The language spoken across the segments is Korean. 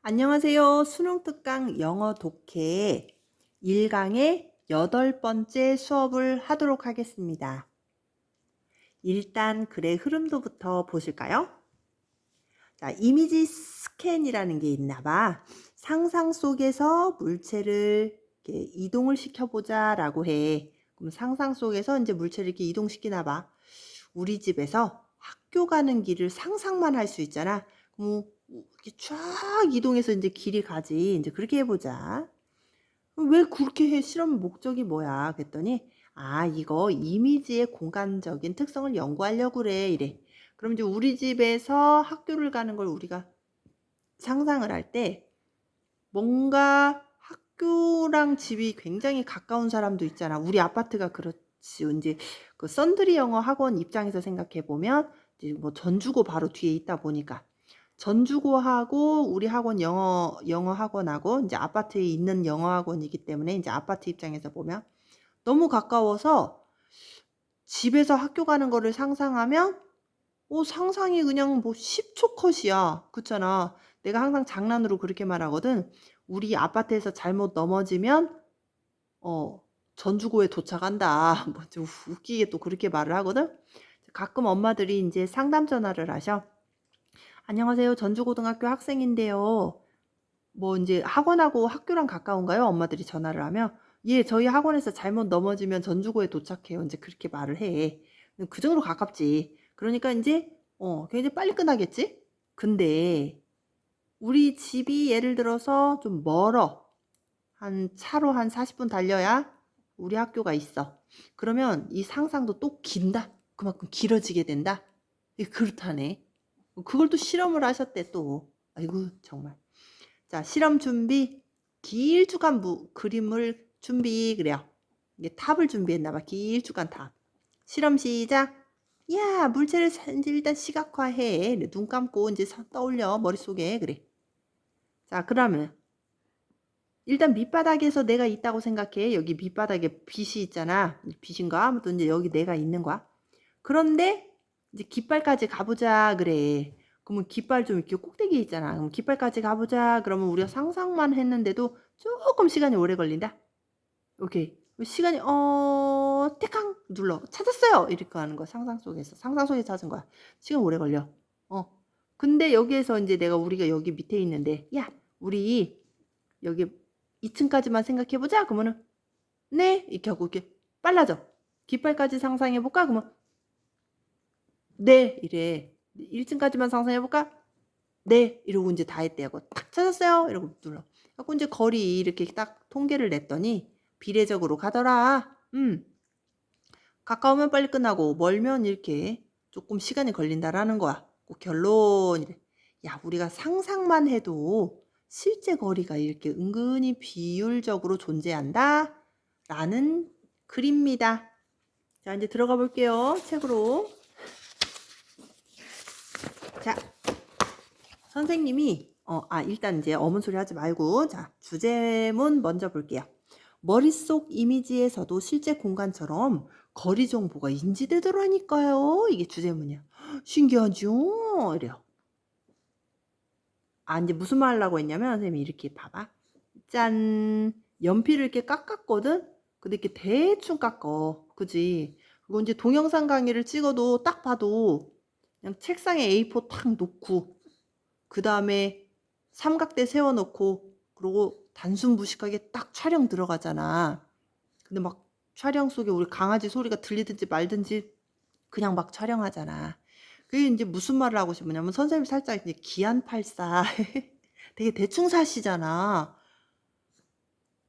안녕하세요. 수능특강 영어 독해 1강의 8번째 수업을 하도록 하겠습니다. 일단 글의 흐름도부터 보실까요? 자, 이미지 스캔이라는 게 있나 봐. 상상 속에서 물체를 이렇게 이동을 시켜보자 라고 해. 그럼 상상 속에서 이제 물체를 이렇게 이동시키나 봐. 우리 집에서 학교 가는 길을 상상만 할 수 있잖아. 그럼 이렇게 쫙 이동해서 이제 길이 가지. 이제 그렇게 해보자. 왜 그렇게 해? 실험 목적이 뭐야? 그랬더니 이거 이미지의 공간적인 특성을 연구하려고 그래. 이래. 그럼 이제 우리 집에서 학교를 가는 걸 우리가 상상을 할 때 뭔가 학교랑 집이 굉장히 가까운 사람도 있잖아. 우리 아파트가 그렇지. 이제 그 썬드리 영어 학원 입장에서 생각해 보면 이제 뭐 전주고 바로 뒤에 있다 보니까 전주고하고 우리 학원 영어 학원하고 이제 아파트에 있는 영어 학원이기 때문에 이제 아파트 입장에서 보면 너무 가까워서 집에서 학교 가는 거를 상상하면 상상이 그냥 뭐 10초 컷이야. 그렇잖아. 내가 항상 장난으로 그렇게 말하거든. 우리 아파트에서 잘못 넘어지면 전주고에 도착한다. 뭐 좀 웃기게 또 그렇게 말을 하거든. 가끔 엄마들이 이제 상담 전화를 하셔. 안녕하세요. 전주고등학교 학생인데요. 뭐 이제 학원하고 학교랑 가까운가요? 엄마들이 전화를 하면 예, 저희 학원에서 잘못 넘어지면 전주고에 도착해요. 이제 그렇게 말을 해. 그 정도로 가깝지. 그러니까 이제 굉장히 빨리 끝나겠지? 근데 우리 집이 예를 들어서 좀 멀어. 차로 한 40분 달려야 우리 학교가 있어. 그러면 이 상상도 또 긴다. 그만큼 길어지게 된다. 그렇다네. 그걸 또 실험을 하셨대 또. 아이고 정말. 자, 실험 준비. 길쭉한 그림을 준비. 그래요. 이게 탑을 준비했나 봐. 길쭉한 탑. 실험 시작. 야, 물체를 이제 일단 시각화해. 눈 감고 이제 떠올려 머릿속에. 그래. 자, 그러면 일단 밑바닥에서 내가 있다고 생각해. 여기 밑바닥에 빛이 있잖아. 빛인가? 아무튼 이제 여기 내가 있는 거야. 그런데 이제 깃발까지 가보자 그래. 그러면 깃발 좀 이렇게 꼭대기에 있잖아. 그럼 깃발까지 가보자. 그러면 우리가 상상만 했는데도 조금 시간이 오래 걸린다. 오케이. 시간이 태캉 눌러. 찾았어요. 이렇게 하는 거야. 상상 속에서. 상상 속에 찾은 거야. 시간 오래 걸려. 근데 여기에서 이제 우리가 여기 밑에 있는데 야, 우리 여기 2층까지만 생각해 보자. 그러면은 네 이렇게 하고 이렇게 빨라져. 깃발까지 상상해 볼까? 그러면 네 이래. 1층까지만 상상해 볼까? 네 이러고 이제 다 했대 하고 딱 찾았어요. 이러고 눌러. 하고 이제 거리 이렇게 딱 통계를 냈더니 비례적으로 가더라. 가까우면 빨리 끝나고 멀면 이렇게 조금 시간이 걸린다라는 거야. 그 결론이래. 야, 우리가 상상만 해도 실제 거리가 이렇게 은근히 비율적으로 존재한다 라는 글입니다. 자, 이제 들어가 볼게요. 책으로. 자, 선생님이 일단 이제 어문소리 하지 말고 자, 주제문 먼저 볼게요. 머릿속 이미지에서도 실제 공간처럼 거리 정보가 인지되더라니까요. 이게 주제문이야. 신기하죠? 이래요. 이제 무슨 말 하려고 했냐면 선생님이 이렇게 봐봐. 짠. 연필을 이렇게 깎았거든? 근데 이렇게 대충 깎어. 그지? 그리고 이제 동영상 강의를 찍어도 딱 봐도 그냥 책상에 A4 탁 놓고 그 다음에 삼각대 세워놓고 그리고 단순 무식하게 딱 촬영 들어가잖아. 근데 막 촬영 속에 우리 강아지 소리가 들리든지 말든지 그냥 막 촬영하잖아. 그게 이제 무슨 말을 하고 싶으냐면 선생님이 살짝 이제 기안팔사 되게 대충 사시잖아.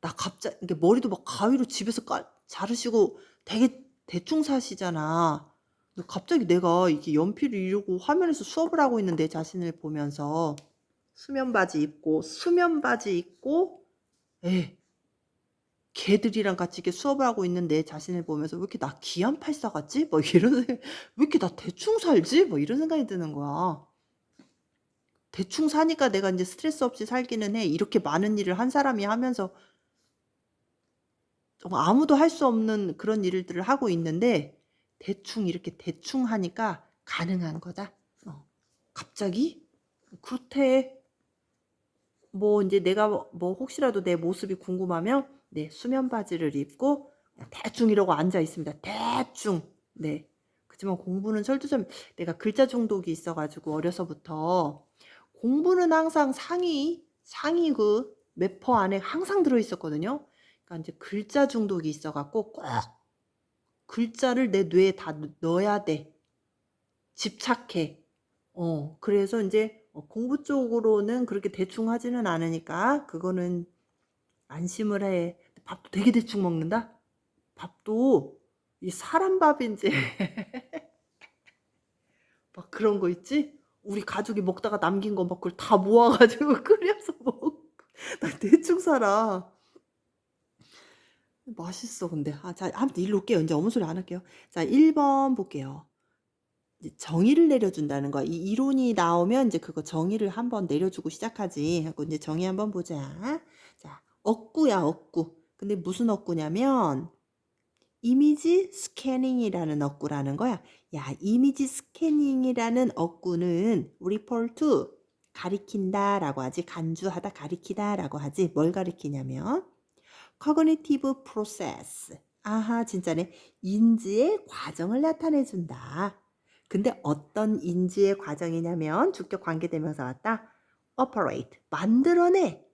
나 갑자기 이게 머리도 막 가위로 집에서 자르시고 되게 대충 사시잖아. 근데 갑자기 내가 이게 연필을 이러고 화면에서 수업을 하고 있는 내 자신을 보면서 수면 바지 입고 걔들이랑 같이 이렇게 수업을 하고 있는 내 자신을 보면서 '왜 이렇게 나 기안84 같지?' 막 이런 왜 이렇게 나 대충 살지?' 뭐 이런 생각이 드는 거야. 대충 사니까 내가 인제 스트레스 없이 살기는 해. 이렇게 많은 일을 한 사람이 하면서 정말 아무도 할 수 없는 그런 일들을 하고 있는데 대충 이렇게 대충 하니까 가능한 거다. 갑자기? 그렇대. 뭐 이제 내가 뭐 혹시라도 내 모습이 궁금하면 네, 수면 바지를 입고 그냥 대충 이러고 앉아 있습니다. 대충. 네. 그지만 공부는 철두철미 내가 글자 중독이 있어 가지고 어려서부터 공부는 항상 상위 그 몇 퍼 안에 항상 들어 있었거든요. 그러니까 이제 글자 중독이 있어 갖고 꼭 글자를 내 뇌에 다 넣어야 돼. 집착해. 그래서 인제 공부 쪽으로는 그렇게 대충 하지는 않으니까 그거는 안심을 해. 밥도 되게 대충 먹는다? 밥도 이 사람 밥인지 막 그런 거 있지? 우리 가족이 먹다가 남긴 거 막 그걸 다 모아 가지고 끓여서 먹고 나 대충 살아. 맛있어 근데. 자 아무튼 일로 올게요. 인제 어무 소리 안 할게요. 자 1번 볼게요. 이제 정의를 내려준다는 거야. 이 이론이 나오면 이제 그거 정의를 한번 내려주고 시작하지. 하고 이제 정의 한번 보자. 자, 억구야, 억구. 근데 무슨 억구냐면 이미지 스캐닝이라는 억구라는 거야. 야, 이미지 스캐닝이라는 억구는 refer to 가리킨다라고 하지. 간주하다, 가리키다라고 하지. 뭘 가리키냐면 cognitive process. 아하, 진짜네. 인지의 과정을 나타내 준다. 근데 어떤 인지의 과정이냐면 주격 관계대명사 왔다. operate 만들어내.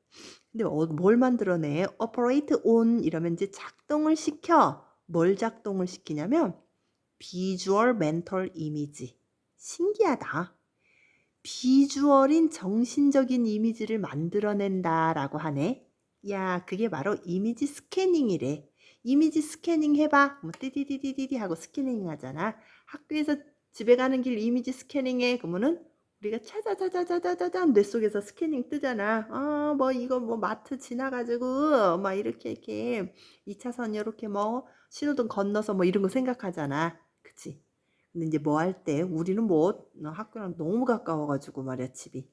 근데 뭘 만들어내? operate on 이러면 이제 작동을 시켜. 뭘 작동을 시키냐면 visual mental image. 신기하다. 비주얼인 정신적인 이미지를 만들어낸다라고 하네. 야, 그게 바로 이미지 스캐닝이래. 이미지 스캐닝 해봐. 뭐 띠디디디디디 하고 스캐닝 하잖아. 학교에서 집에 가는 길 이미지 스캐닝해. 그러면은 우리가 차자자자자자자자 뇌 속에서 스캐닝 뜨잖아. 뭐 이거 뭐 마트 지나가지고 막 이렇게 2차선 이렇게 뭐 신호등 건너서 뭐 이런 거 생각하잖아. 그치? 근데 이제 뭐 할 때 우리는 뭐 학교랑 너무 가까워 가지고 말이야 집이.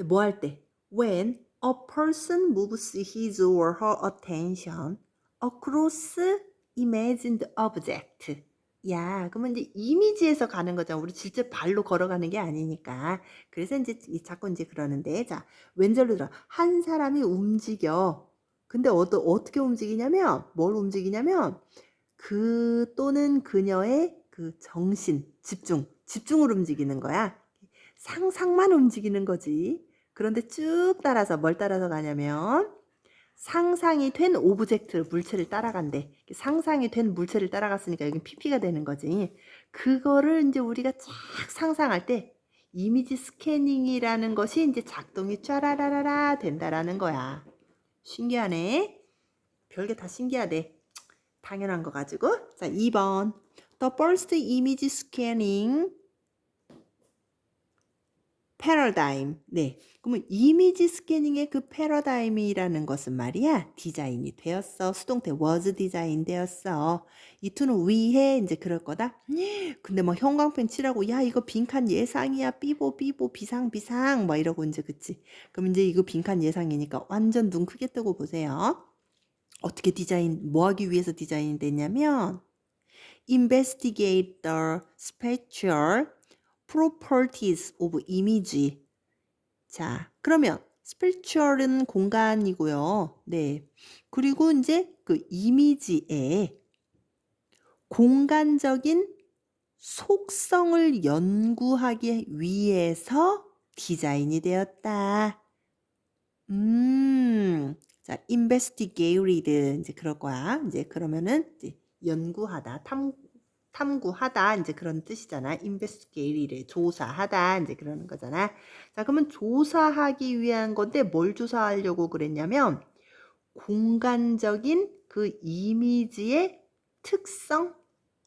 뭐 할 때 when a person moves his or her attention across imagined object. 야, 그러면 이제 이미지에서 가는 거잖아. 우리 실제 발로 걸어가는 게 아니니까. 그래서 이제 자꾸 이제 그러는데, 자, 왼절로 들어. 한 사람이 움직여. 근데 어떻게 움직이냐면, 뭘 움직이냐면, 그 또는 그녀의 그 정신, 집중으로 움직이는 거야. 상상만 움직이는 거지. 그런데 쭉 따라서 뭘 따라서 가냐면 상상이 된 오브젝트, 물체를 따라간대. 상상이 된 물체를 따라갔으니까 여기 PP가 되는 거지. 그거를 이제 우리가 쫙 상상할 때 이미지 스캐닝이라는 것이 이제 작동이 쫘라라라라 된다라는 거야. 신기하네. 별게 다 신기하대. 당연한 거 가지고. 자, 2번. The first image scanning paradigm. 네. 그러면 이미지 스캐닝의 그 패러다임이라는 것은 말이야. 디자인이 되었어. 수동태 was 디자인 되었어. 이 투는 위해 이제 그럴 거다. 근데 뭐 형광펜 칠하고 야 이거 빈칸 예상이야. 삐보 비상 뭐 이러고 이제 그치. 그럼 이제 이거 빈칸 예상이니까 완전 눈 크게 뜨고 보세요. 어떻게 뭐 하기 위해서 디자인이 됐냐면 investigate the spatial properties of image. 자, 그러면 spatial은 공간이고요. 네. 그리고 이제 그 이미지의 공간적인 속성을 연구하기 위해서 디자인이 되었다. 자, investigated 이제 그럴 거야. 이제 그러면은 이제 연구하다, 탐구하다 이제 그런 뜻이잖아. investigated 조사하다 이제 그러는 거잖아. 자, 그러면 조사하기 위한 건데 뭘 조사하려고 그랬냐면 공간적인 그 이미지의 특성,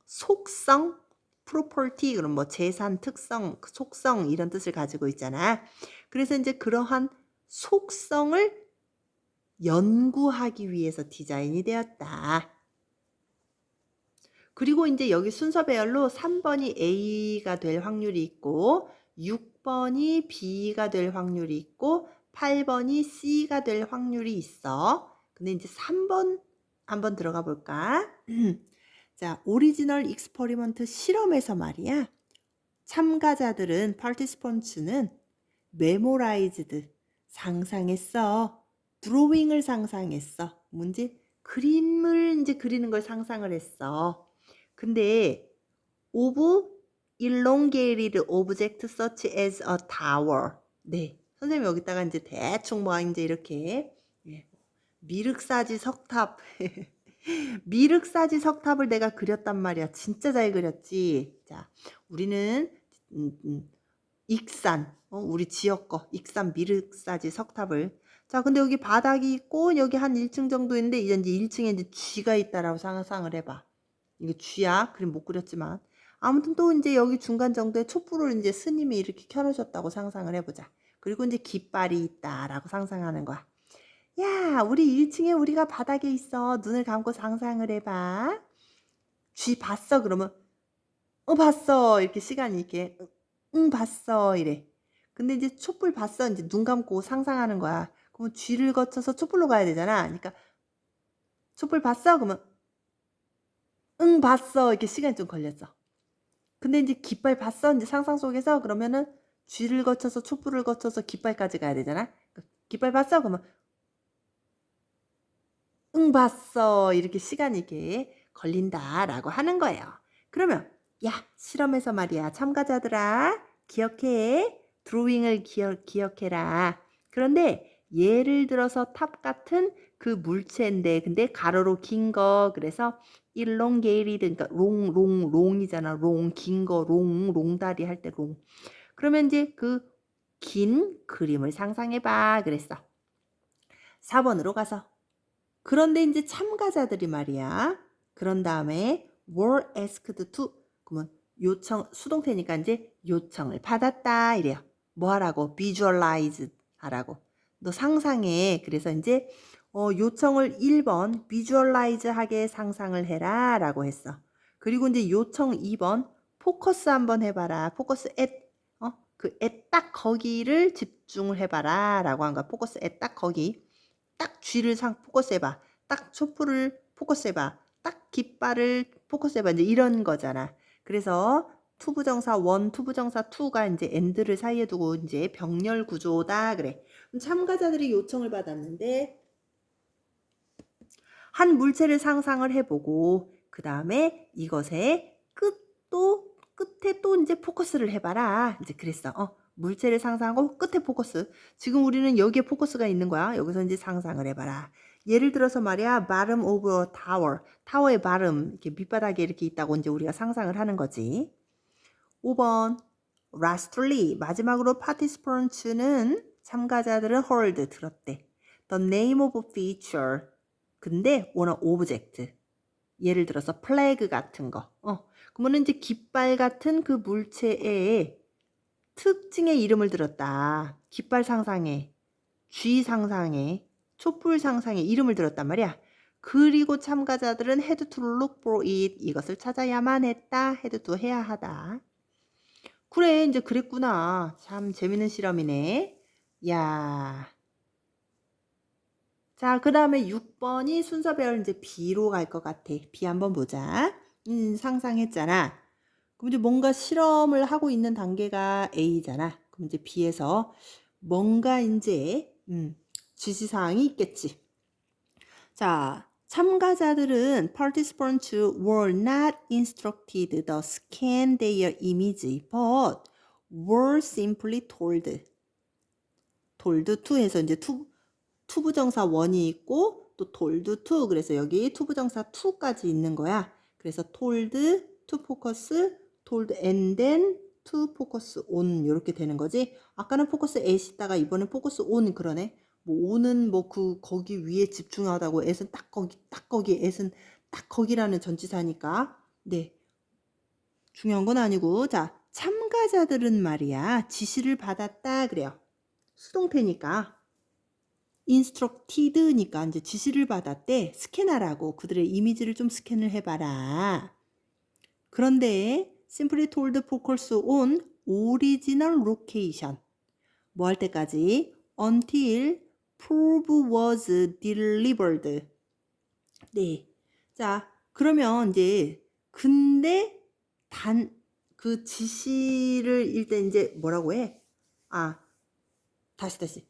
속성, property 그럼 뭐 재산 특성, 속성 이런 뜻을 가지고 있잖아. 그래서 이제 그러한 속성을 연구하기 위해서 디자인이 되었다. 그리고 이제 여기 순서 배열로 3번이 A가 될 확률이 있고 6번이 B가 될 확률이 있고 8번이 C가 될 확률이 있어. 근데 이제 3번 한번 들어가 볼까? 자, 오리지널 익스퍼리먼트 실험에서 말이야. 참가자들은 participant는 memorized 상상했어. 드로잉을 상상했어. 뭔지 그림을 이제 그리는 걸 상상을 했어. 근데 of elongated object such as a tower. 네. 선생님이 여기다가 이제 대충 뭐 이제 이렇게 예. 미륵사지 석탑 미륵사지 석탑을 내가 그렸단 말이야. 진짜 잘 그렸지. 자, 우리는 익산, 우리 지역 거 익산 미륵사지 석탑을. 자, 근데 여기 바닥이 있고 여기 한 1층 정도 있는데 이제 1층에 이제 쥐가 있다라고 상상을 해봐. 이게 쥐야. 그림 못 그렸지만. 아무튼 또 이제 여기 중간 정도에 촛불을 이제 스님이 이렇게 켜놓으셨다고 상상을 해보자. 그리고 이제 깃발이 있다라고 상상하는 거야. 야, 우리 1층에 우리가 바닥에 있어. 눈을 감고 상상을 해봐. 쥐 봤어? 그러면 봤어. 이렇게 시간이 이렇게 응, 봤어. 이래. 근데 이제 촛불 봤어. 이제 눈 감고 상상하는 거야. 그러면 쥐를 거쳐서 촛불로 가야 되잖아. 그러니까 촛불 봤어? 그러면 응, 봤어. 이렇게 시간이 좀 걸렸어. 근데 이제 깃발 봤어? 이제 상상 속에서 그러면은 쥐를 거쳐서 촛불을 거쳐서 깃발까지 가야 되잖아. 깃발 봤어? 그러면 응, 봤어. 이렇게 시간이 이렇게 걸린다라고 하는 거예요. 그러면 야, 실험에서 말이야. 참가자들아, 기억해. 드로잉을 기억해라. 그런데 예를 들어서 탑 같은 그 물체인데 근데 가로로 긴 거 그래서 elongated 그러니까 롱이잖아. 긴 거 롱다리 할 때 롱. 그러면 이제 그 긴 그림을 상상해 봐 그랬어. 4번으로 가서 그런데 이제 참가자들이 말이야. 그런 다음에 were asked to 그러면 요청 수동태니까 이제 요청을 받았다 이래요. 뭐 하라고? visualize 하라고. 너 상상해. 그래서 이제 요청을 1번 visualize 하게 상상을 해라 라고 했어. 그리고 이제 요청 2번 포커스 한번 해봐라. 포커스 at 그 at 딱 거기를 집중을 해봐라 라고 한 거야. 포커스 at 딱 거기. 딱 쥐를 포커스해봐. 딱 촛불을 포커스해봐. 딱 깃발을 포커스해봐. 이제 이런 거잖아. 그래서 투부정사 1, 투부정사 2가 이제 and를 사이에 두고 이제 병렬 구조다 그래. 참가자들이 요청을 받았는데 한 물체를 상상을 해보고 그 다음에 이것의 끝에 또 이제 포커스를 해봐라. 이제 그랬어. 물체를 상상하고 끝에 포커스. 지금 우리는 여기에 포커스가 있는 거야. 여기서 이제 상상을 해봐라. 예를 들어서 말이야, bottom of a tower. 타워의 bottom, 이렇게 밑바닥에 이렇게 있다고 이제 우리가 상상을 하는 거지. 5번, lastly, 마지막으로 participants는 참가자들은 heard, 들었대. The name of a feature. 근데 원어 object. 예를 들어서 플래그 같은 거. 그러면 이제 깃발 같은 그 물체의 특징의 이름을 들었다. 깃발 상상에, 쥐 상상에, 촛불 상상에 이름을 들었단 말이야. 그리고 참가자들은 had to look for it. 이것을 찾아야만 했다. had to 해야 하다. 그래, 이제 그랬구나. 참 재밌는 실험이네. 야. 자, 그 다음에 6번이 순서별 이제 B로 갈 것 같아. B 한번 보자. 상상했잖아. 그럼 이제 뭔가 실험을 하고 있는 단계가 A잖아. 그럼 이제 B에서 뭔가 이제 지시사항이 있겠지. 자, 참가자들은 participants were not instructed to scan their image, but were simply told to 해서 이제 투부정사 1이 있고 또 told to 그래서 여기 투부정사 2까지 있는 거야. 그래서 told to focus, told and then to focus on 이렇게 되는 거지. 아까는 focus at 있다가 이번엔 focus on 그러네. 뭐 on은 뭐 거기 위에 집중하다고 at은 딱 거기 at은 딱 거기라는 전치사니까. 네. 중요한 건 아니고 자, 참가자들은 말이야. 지시를 받았다 그래요. 수동태니까. instructed니까 이제 지시를 받았대. 스캔하라고. 그들의 이미지를 좀 스캔을 해봐라. 그런데 simply told focus on original location. 뭐 할 때까지? until proof was delivered. 네. 자, 그러면 이제 근데 그 지시를 일단 이제 뭐라고 해? 다시.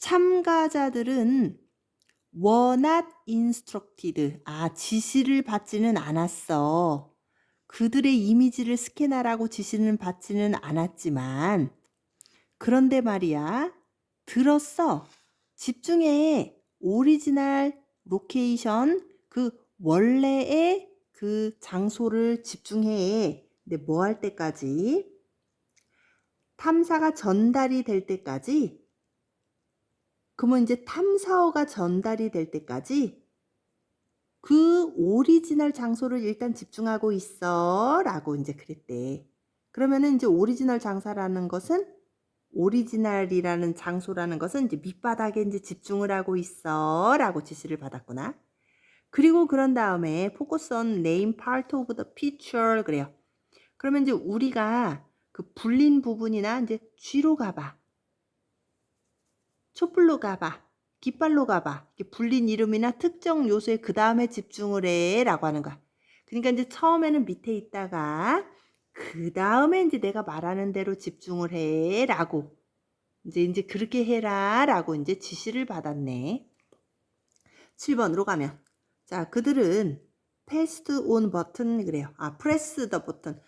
참가자들은 were not instructed. 지시를 받지는 않았어. 그들의 이미지를 스캔하라고 지시는 받지는 않았지만, 그런데 말이야, 들었어. 집중해. 오리지널 로케이션, 그 원래의 그 장소를 집중해. 근데 뭐 할 때까지? 탐사가 전달이 될 때까지? 그러면 이제 탐사어가 전달이 될 때까지 그 오리지널 장소를 일단 집중하고 있어 라고 이제 그랬대. 그러면은 이제 오리지널 장사라는 것은 오리지널이라는 장소라는 것은 이제 밑바닥에 이제 집중을 하고 있어 라고 지시를 받았구나. 그리고 그런 다음에 focus on name part of the picture 그래요. 그러면 이제 우리가 그 불린 부분이나 이제 쥐로 가봐, 촛불로 가봐, 깃발로 가봐, 이렇게 불린 이름이나 특정 요소에 그 다음에 집중을 해 라고 하는 거야. 그러니까 이제 처음에는 밑에 있다가 그 다음에 이제 내가 말하는 대로 집중을 해 라고 이제 그렇게 해라 라고 이제 지시를 받았네. 7번으로 가면 자, 그들은 pressed on button 그래요. press the button.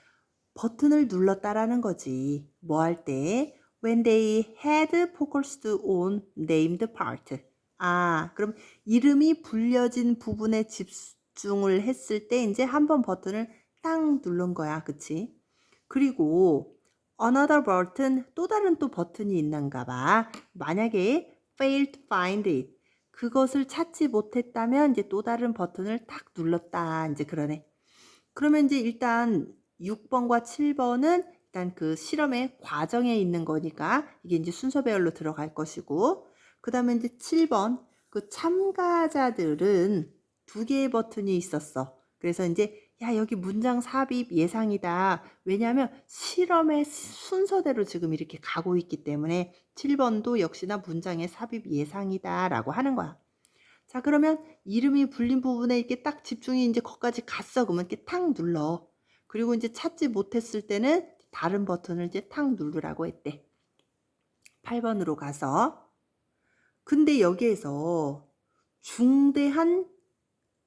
버튼을 눌렀다라는 거지. 뭐 할 때? When they had focused on named part. 그럼 이름이 불려진 부분에 집중을 했을 때 이제 한번 버튼을 딱 누른 거야. 그치? 그리고 another button, 또 다른 또 버튼이 있는가 봐. 만약에 failed to find it. 그것을 찾지 못했다면 이제 또 다른 버튼을 딱 눌렀다. 이제 그러네. 그러면 이제 일단 6번과 7번은 일단 그 실험의 과정에 있는 거니까 이게 이제 순서배열로 들어갈 것이고, 그 다음에 이제 7번 그 참가자들은 두 개의 버튼이 있었어. 그래서 이제 야, 여기 문장 삽입 예상이다. 왜냐하면 실험의 순서대로 지금 이렇게 가고 있기 때문에 7번도 역시나 문장의 삽입 예상이다 라고 하는 거야. 자, 그러면 이름이 불린 부분에 이렇게 딱 집중이 이제 거기까지 갔어. 그러면 이렇게 탁 눌러. 그리고 이제 찾지 못했을 때는 다른 버튼을 이제 탁 누르라고 했대. 8번으로 가서. 근데 여기에서 중대한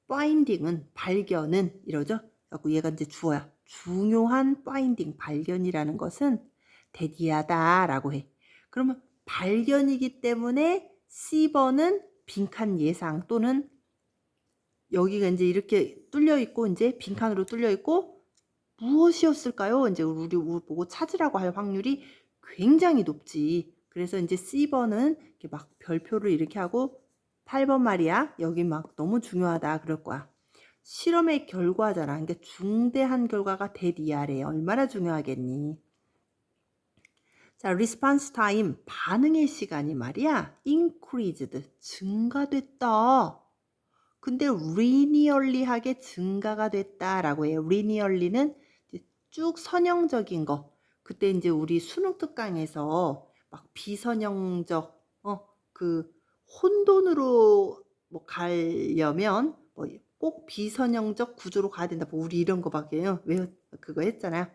파인딩은, 발견은 이러죠. 그래서 얘가 이제 주어야. 중요한 파인딩, 발견이라는 것은 대디하다라고 해. 그러면 발견이기 때문에 C번은 빈칸 예상 또는 여기가 이제 이렇게 뚫려 있고 이제 빈칸으로 뚫려 있고 무엇이었을까요? 이제 우리 보고 찾으라고 할 확률이 굉장히 높지. 그래서 이제 C번은 이렇게 막 별표를 이렇게 하고 8번 말이야. 여기 막 너무 중요하다 그럴 거야. 실험의 결과잖아. 그러니까 중대한 결과가 대디아래. 얼마나 중요하겠니? 자, response time, 반응의 시간이 말이야. increased, 증가됐다. 근데 linearly하게 증가가 됐다라고 해요. linearly는 쭉 선형적인 거. 그때 이제 우리 수능 특강에서 막 비선형적, 그 혼돈으로 뭐 가려면 뭐 꼭 비선형적 구조로 가야 된다. 뭐 우리 이런 거밖에 왜 그거 했잖아요.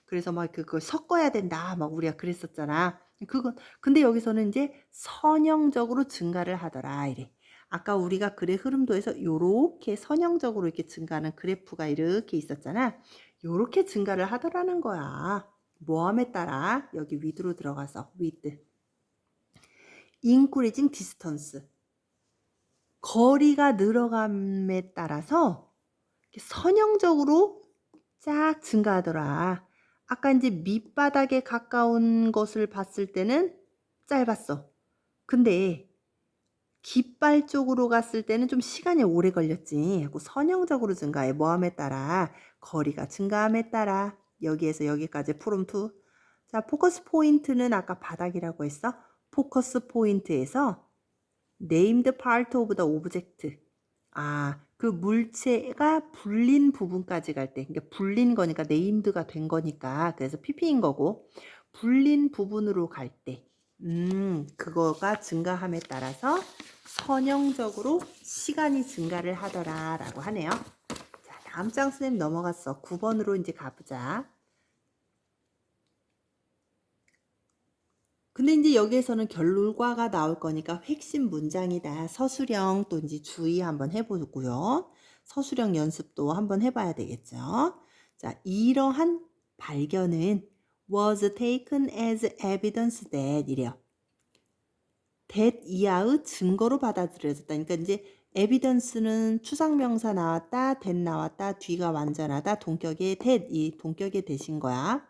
그래서 막 그거 섞어야 된다. 막 우리가 그랬었잖아. 그건 근데 여기서는 이제 선형적으로 증가를 하더라 이래. 아까 우리가 글의 흐름도에서 요렇게 선형적으로 이렇게 증가하는 그래프가 이렇게 있었잖아. 요렇게 증가를 하더라는 거야. 모함에 따라 여기 위드로 들어가서 with increasing distance 거리가 늘어감에 따라서 선형적으로 쫙 증가하더라. 아까 이제 밑바닥에 가까운 것을 봤을 때는 짧았어. 근데 깃발 쪽으로 갔을 때는 좀 시간이 오래 걸렸지. 선형적으로 증가해. 뭐함에 따라 거리가 증가함에 따라 여기에서 여기까지 프롬 투. 자, 포커스 포인트는 아까 바닥이라고 했어. 포커스 포인트에서 named part of the object. 그 물체가 불린 부분까지 갈 때, 그러니까 불린 거니까 named가 된 거니까 그래서 pp인 거고 불린 부분으로 갈 때, 그거가 증가함에 따라서 선형적으로 시간이 증가를 하더라라고 하네요. 자, 다음 장 선생님 넘어갔어. 9번으로 이제 가보자. 근데 인제 여기에서는 결과가 나올 거니까 핵심 문장이다. 서술형 또 인제 주의 한번 해 보고요. 서술형 연습도 한번 해 봐야 되겠죠. 자, 이러한 발견은 was taken as evidence that 이래요. that 이하의 증거로 받아들여졌다. 그러니까 인제 evidence는 추상명사 나왔다, that 나왔다, 뒤가 완전하다, 동격의 that 이 동격의 that인 거야.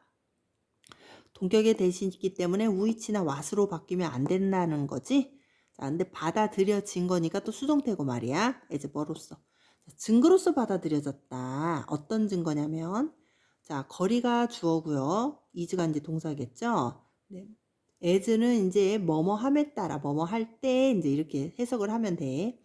동격의 that이기 때문에 우이치나 was로 바뀌면 안 된다는 거지. 자, 근데 받아들여진 거니까 또 수동태고 말이야. as 뭐로써. 자, 증거로서 받아들여졌다. 어떤 증거냐면 자, 거리가 주어고요. is가 인제 동사겠죠. 네. as는 인제 뭐뭐함에 따라 뭐뭐 할 때 인제 이렇게 해석을 하면 돼.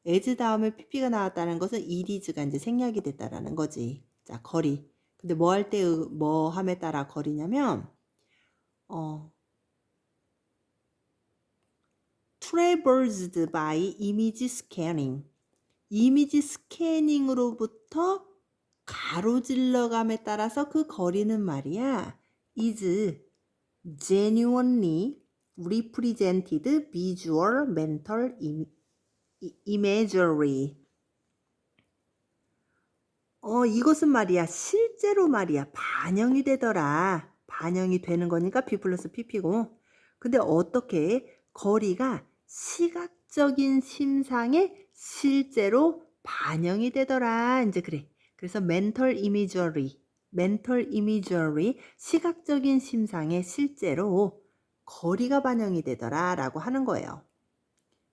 as 다음에 pp가 나왔다는 것은 it is가 인제 생략이 됐다라는 거지. 자, 거리. 근데 뭐 할 때 뭐함에 따라 거리냐면 traversed by image scanning. 이미지 스캐닝으로부터 가로질러감에 따라서 그 거리는 말이야. is genuinely represented visual mental imagery. 이것은 말이야 실제로 말이야 반영이 되더라. 반영이 되는 거니까 B 플러스 PP고. 근데 어떻게 거리가 시각적인 심상에 실제로 반영이 되더라. 이제 그래. 그래서 mental imagery 시각적인 심상에 실제로 거리가 반영이 되더라라고 하는 거예요.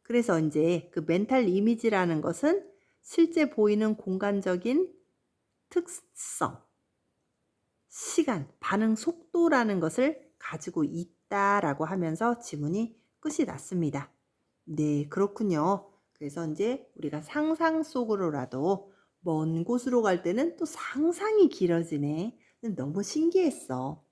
그래서 이제 그 멘탈 이미지라는 것은 실제 보이는 공간적인 특성, 시간, 반응 속도라는 것을 가지고 있다라고 하면서 지문이 끝이 났습니다. 네, 그렇군요. 그래서 이제 우리가 상상 속으로라도 먼 곳으로 갈 때는 또 상상이 길어지네. 너무 신기했어.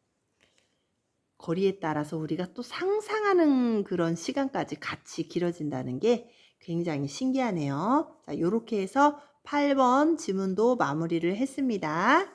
거리에 따라서 우리가 또 상상하는 그런 시간까지 같이 길어진다는 게 굉장히 신기하네요. 자, 요렇게 해서 8번 지문도 마무리를 했습니다.